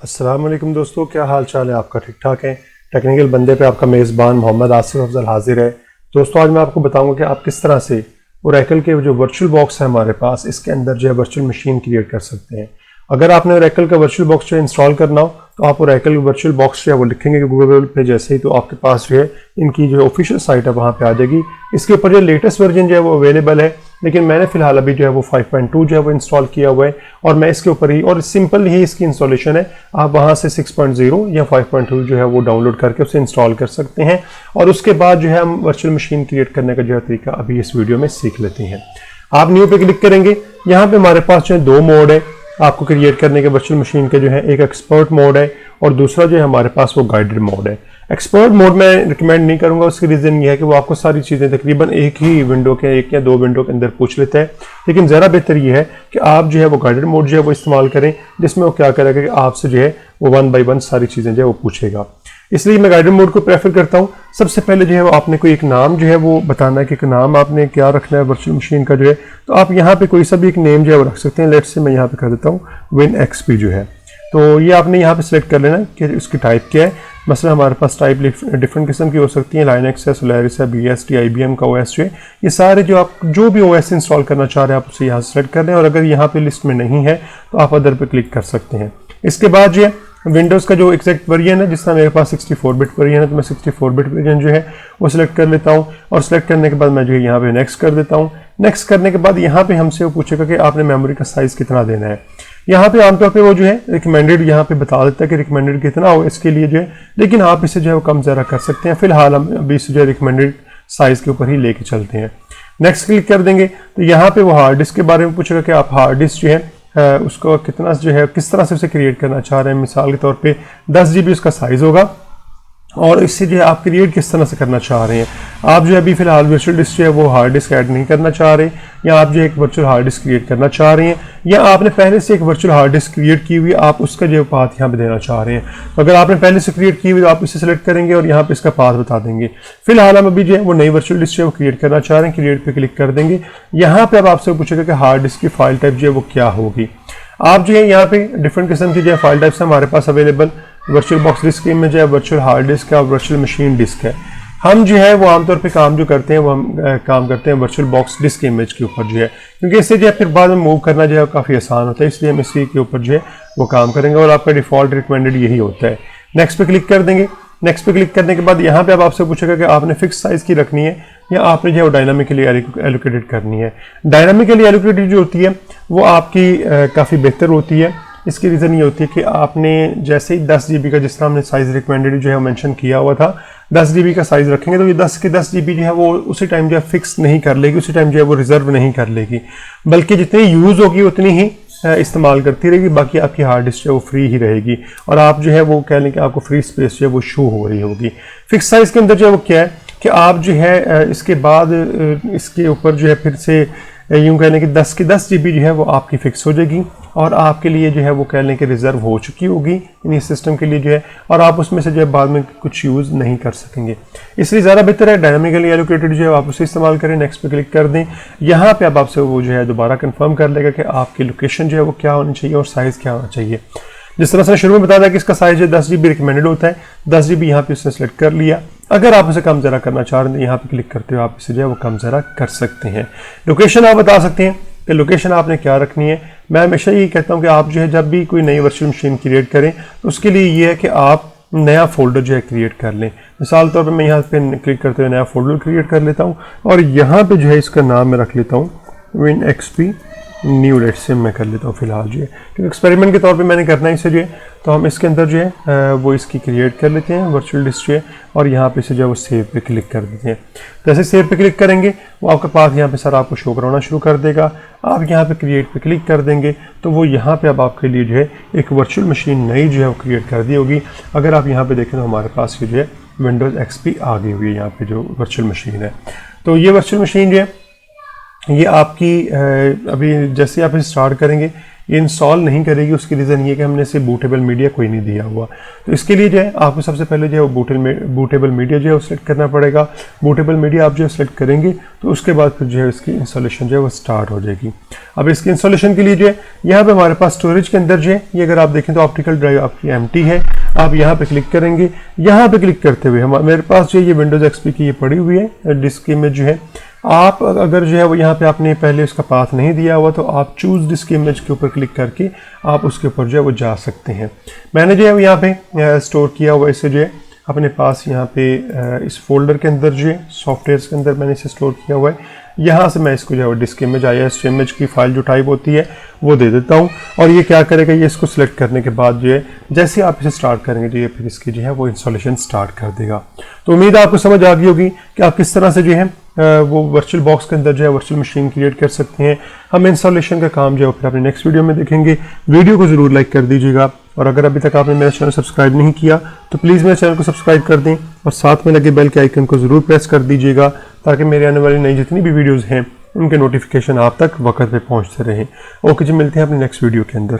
अस्सलाम वालेकुम दोस्तों, क्या हाल चाल है आपका? ठीक ठाक है। टेक्निकल बंदे पे आपका मेज़बान मोहम्मद आसिफ अफजल हाजिर है। दोस्तों, आज मैं आपको बताऊंगा कि आप किस तरह से ओरेकल के जो वर्चुअल बॉक्स है हमारे पास, इसके अंदर जो है वर्चुअल मशीन क्रिएट कर सकते हैं। अगर आपने ओरेकल का वर्चुअल बॉक्स जो है इंस्टॉल करना हो तो आप ओरेकल वर्चुअल बॉक्स जो है वो लिखेंगे गूगल पे जैसे ही, तो आपके पास जो है इनकी जो ऑफिशियल साइट है वहाँ पे आ जाएगी। इसके ऊपर जो लेटेस्ट वर्जन जो है वो अवेलेबल है, लेकिन मैंने फिलहाल अभी जो है वो 5.2 जो है वो इंस्टॉल किया हुआ है और मैं इसके ऊपर ही, और सिंपल ही इसकी इंस्टॉलेशन है। आप वहाँ से 6.0 या 5.2 जो है वो डाउनलोड करके उसे इंस्टॉल कर सकते हैं और उसके बाद जो है हम वर्चुअल मशीन क्रिएट करने का जो है तरीका अभी इस वीडियो में सीख लेते हैं। आप न्यू पे क्लिक करेंगे, यहाँ पे हमारे पास जो है दो मोड है आपको क्रिएट करने के वर्चुअल मशीन के जो है, एक एक्सपर्ट मोड है और दूसरा जो है हमारे पास वो गाइडेड मोड है। एक्सपर्ट मोड में रिकमेंड नहीं करूंगा, उसकी रीज़न ये है कि वो आपको सारी चीज़ें तकरीबन एक ही विंडो के, एक या दो विंडो के अंदर पूछ लेता है। लेकिन ज़रा बेहतर ये है कि आप जो है वो गाइडेड मोड जो है वो इस्तेमाल करें, जिसमें वो क्या करेगा कि आपसे जो है वो 1 बाय 1 सारी चीज़ें जो है वो पूछेगा। इसलिए मैं गाइडेड मोड को प्रेफर करता हूँ। सबसे पहले जो है वो आपने कोई एक नाम जो है वो बताना है कि एक नाम आपने क्या रखना है वर्चुअल मशीन का जो है, तो आप यहाँ पे कोई सा भी एक नेम जो है वो रख सकते हैं। लेट्स से मैं यहाँ पे कर देता हूँ WinXP जो है, तो ये आपने यहाँ पे सिलेक्ट कर लेना कि उसकी टाइप क्या है। मसलन हमारे पास टाइप डिफरेंट किस्म की हो सकती है, लाइनक्स है, सोलारिस है, BSD, IBM का OS जो है, ये सारे जो आप जो भी OS इंस्टॉल करना चाह रहे हैं आप उसे यहाँ सेलेक्ट कर लें और अगर यहाँ पे लिस्ट में नहीं है तो आप अदर पे क्लिक कर सकते हैं। इसके बाद जो है विंडोज़ का जो एग्जैक्ट वेरिएंट है, जिस तरह मेरे पास 64 बिट वेरिएंट है तो मैं 64 बिट वेरिएंट जो है वो सिलेक्ट कर लेता हूँ और सिलेक्ट करने के बाद मैं जो है यहाँ पे नेक्स्ट कर देता हूँ। नेक्स्ट करने के बाद यहाँ पे हमसे वो पूछेगा कि आपने मेमोरी का साइज़ कितना देना है। यहाँ पे आमतौर पे वो जो है रिकमेंडेड यहाँ पे बता देता है कि रिकमेंडेड कितना हो इसके लिए जो है, लेकिन आप इसे जो है वो कम ज़्यादा कर सकते हैं। फिलहाल हम अभी इसे जो है रिकमेंडेड साइज़ के ऊपर ही लेके चलते हैं। नेक्स्ट क्लिक कर देंगे तो यहाँ पे वो हार्ड डिस्क के बारे में पूछेगा कि आप हार्ड डिस्क जो है उसको कितना जो है किस तरह से उसे क्रिएट करना चाह रहे हैं। मिसाल के तौर पे 10 GB उसका साइज़ होगा और इससे जो है आप क्रिएट किस तरह से करना चाह रहे हैं। आप जो है अभी फिलहाल वर्चुअल डिस्क जो है वो हार्ड डिस्क ऐड नहीं करना चाह रहे, या आप जो है एक वर्चुअल हार्ड डिस्क क्रिएट करना चाह रहे हैं, या आपने पहले से एक वर्चुअल हार्ड डिस्क क्रिएट की हुई आप उसका जो पाथ यहाँ पे देना चाह रहे हैं। तो अगर आपने पहले से क्रिएट की हुई तो आप इसे सेलेक्ट करेंगे और यहाँ पे इसका पाथ बता देंगे। फिलहाल हम अभी जो है वो नई वर्चुअल डिस्क जो है वो क्रिएट करना चाह रहे हैं, क्रिएट पे क्लिक कर देंगे। यहाँ पे अब आपसे पूछेगा कि हार्ड डिस्क की फाइल टाइप जो है वो क्या होगी। आप जो है यहाँ पे डिफरेंट किस्म की जो है फाइल टाइप्स हमारे पास available, virtual box disk image है, वर्चुअल हार्ड डिस्क है और वर्चुअल मशीन डिस्क है। हम जो है वो आमतौर पे काम जो करते हैं वो हम काम करते हैं वर्चुअल बॉक्स डिस्क इमेज के ऊपर जो है, क्योंकि इससे जो है फिर बाद में मूव करना जो है काफ़ी आसान होता है, इसलिए हम इसी के ऊपर जो है वो काम करेंगे और आपका डिफ़ॉल्ट रिकमेंडेड यही होता है। नेक्स्ट पे क्लिक कर देंगे। नेक्स्ट पे क्लिक करने के बाद यहाँ पे अब आपसे पूछेगा कि आपने फिक्स साइज़ की रखनी है या आपने जो है वो डायनामिकली एलोकेटेड करनी है। डायनामिकली एलोकेटेड जो होती है वो आपकी काफ़ी बेहतर होती है। इसकी रीज़न ये होती है कि आपने जैसे ही 10 GB का, जिस तरह हमने साइज़ रिकमेंडेड जो है मेंशन किया हुआ था, 10 GB का साइज़ रखेंगे तो ये 10 के 10 GB जो है वो उसी टाइम जो है फिक्स नहीं कर लेगी, उसी टाइम जो है वो रिजर्व नहीं कर लेगी, बल्कि जितनी यूज़ होगी उतनी ही इस्तेमाल करती रहेगी। बाकी आपकी हार्ड डिस्क जो है वो फ्री ही रहेगी और आप जो है वो कह लें कि आपको फ्री स्पेस जो है वो शो हो रही होगी। फिक्स साइज़ के अंदर जो है वो क्या है कि आप जो है इसके बाद इसके ऊपर जो है फिर से यूँ कह लें कि 10 के 10 GB जो है वो आपकी फिक्स हो जाएगी और आपके लिए जो है वो कह लें कि रिजर्व हो चुकी होगी इन सिस्टम के लिए जो है, और आप उसमें से जो है बाद में कुछ यूज़ नहीं कर सकेंगे। इसलिए ज़्यादा बेहतर है डायनामिकली एलोकेटेड जो है आप उसे इस्तेमाल करें। नेक्स्ट पे क्लिक कर दें। यहाँ पे अब आपसे वो जो है दोबारा कंफर्म कर लेगा कि आपकी लोकेशन जो है वो क्या होनी चाहिए और साइज़ क्या होना चाहिए। जिस तरह से शुरू में बताया था कि इसका साइज़ जो 10 GB रिकमेंडेड होता है, 10 GB यहाँ पे उसने सेलेक्ट कर लिया। अगर आप उसे कम ज़रा करना चाह रहे हैं तो यहाँ पे क्लिक करते हो आप इसे जो है वो कम ज़रा कर सकते हैं। लोकेशन आप बता सकते हैं कि लोकेशन आपने क्या रखनी है। मैं हमेशा यही कहता हूँ कि आप जो है जब भी कोई नई वर्चुअल मशीन क्रिएट करें तो उसके लिए ये है कि आप नया फोल्डर जो है क्रिएट कर लें। मिसाल तौर पे मैं यहाँ पे क्लिक करते हुए नया फोल्डर क्रिएट कर लेता हूँ और यहाँ पे जो है इसका नाम मैं रख लेता हूँ WinXP न्यू। लेट से मैं कर लेता हूँ फिलहाल जो है, क्योंकि एक्सपेरिमेंट के तौर पे मैंने करना है इसे जो है, तो हम इसके अंदर जो है वो इसकी क्रिएट कर लेते हैं वर्चुअल डिस्क जो है और यहाँ पे से जो है वो सेव पे क्लिक कर देते हैं। जैसे सेव पे क्लिक करेंगे वो आपका पाथ यहाँ पे सर आपको शो कराना शुरू कर देगा। आप यहाँ पे क्रिएट पे क्लिक कर देंगे तो वो यहाँ पे अब आपके लिए जो है एक वर्चुअल मशीन नई जो है वो क्रिएट कर दी होगी। अगर आप यहाँ पे देखें तो हमारे पास ये जो है विंडोज़ XP आ गई हुई है यहाँ पे जो वर्चुअल मशीन है। तो ये वर्चुअल मशीन जो है ये आपकी अभी जैसे आप इसे स्टार्ट करेंगे ये इंस्टॉल नहीं करेगी। उसकी रीज़न ये कि हमने इसे बूटेबल मीडिया कोई नहीं दिया हुआ। तो इसके लिए जो है आपको सबसे पहले जो है वो बूटेबल मीडिया जो है वो सिलेक्ट करना पड़ेगा। बूटेबल मीडिया आप जो है सिलेक्ट करेंगे तो उसके बाद फिर जो है इसकी इंस्टॉलेशन जो है वो स्टार्ट हो जाएगी। अब इसकी इंस्टॉलेशन के लिए जो है यहाँ पे हमारे पास स्टोरेज के अंदर जो है ये अगर आप देखें तो ऑप्टिकल ड्राइव आपकी एम्प्टी है। आप यहाँ पे क्लिक करेंगे, यहाँ पे क्लिक करते हुए मेरे पास जो ये विंडोज एक्सपी की ये पड़ी हुई है डिस्क इमेज जो है। आप अगर जो है वो यहाँ पे आपने पहले उसका पाथ नहीं दिया हुआ तो आप चूज डिस्क इमेज के ऊपर क्लिक करके आप उसके ऊपर जो है वो जा सकते हैं। मैंने जो है वो यहाँ पे स्टोर किया हुआ इसे जो है अपने पास यहाँ पे इस फोल्डर के अंदर जो है सॉफ्टवेयर के अंदर मैंने इसे स्टोर किया हुआ है। यहाँ से मैं इसको जो है डिस्क इमेज ISO इमेज की फाइल जो टाइप होती है वो दे देता हूँ। और ये क्या करेगा, ये इसको सिलेक्ट करने के बाद जो है जैसे आप इसे स्टार्ट करेंगे तो ये फिर इसकी जो है वो इंस्टॉलेशन स्टार्ट कर देगा। तो उम्मीद है आपको समझ आ गई होगी कि आप किस तरह से जो है वो वर्चुअल बॉक्स के अंदर जो है वर्चुअल मशीन क्रिएट कर सकते हैं। हम इंस्टॉलेशन का काम जो है फिर अपने नेक्स्ट वीडियो में देखेंगे। वीडियो को ज़रूर लाइक कर दीजिएगा और अगर अभी तक आपने मेरा चैनल सब्सक्राइब नहीं किया तो प्लीज़ मेरे चैनल को सब्सक्राइब कर दें और साथ में लगे बेल के आइकन को ज़रूर प्रेस कर दीजिएगा ताकि मेरे आने वाली नई जितनी भी वीडियोज़ हैं उनके नोटिफिकेशन आप तक वक्त पे पहुंचते रहें। ओके जी, मिलते हैं अपने नेक्स्ट वीडियो के अंदर।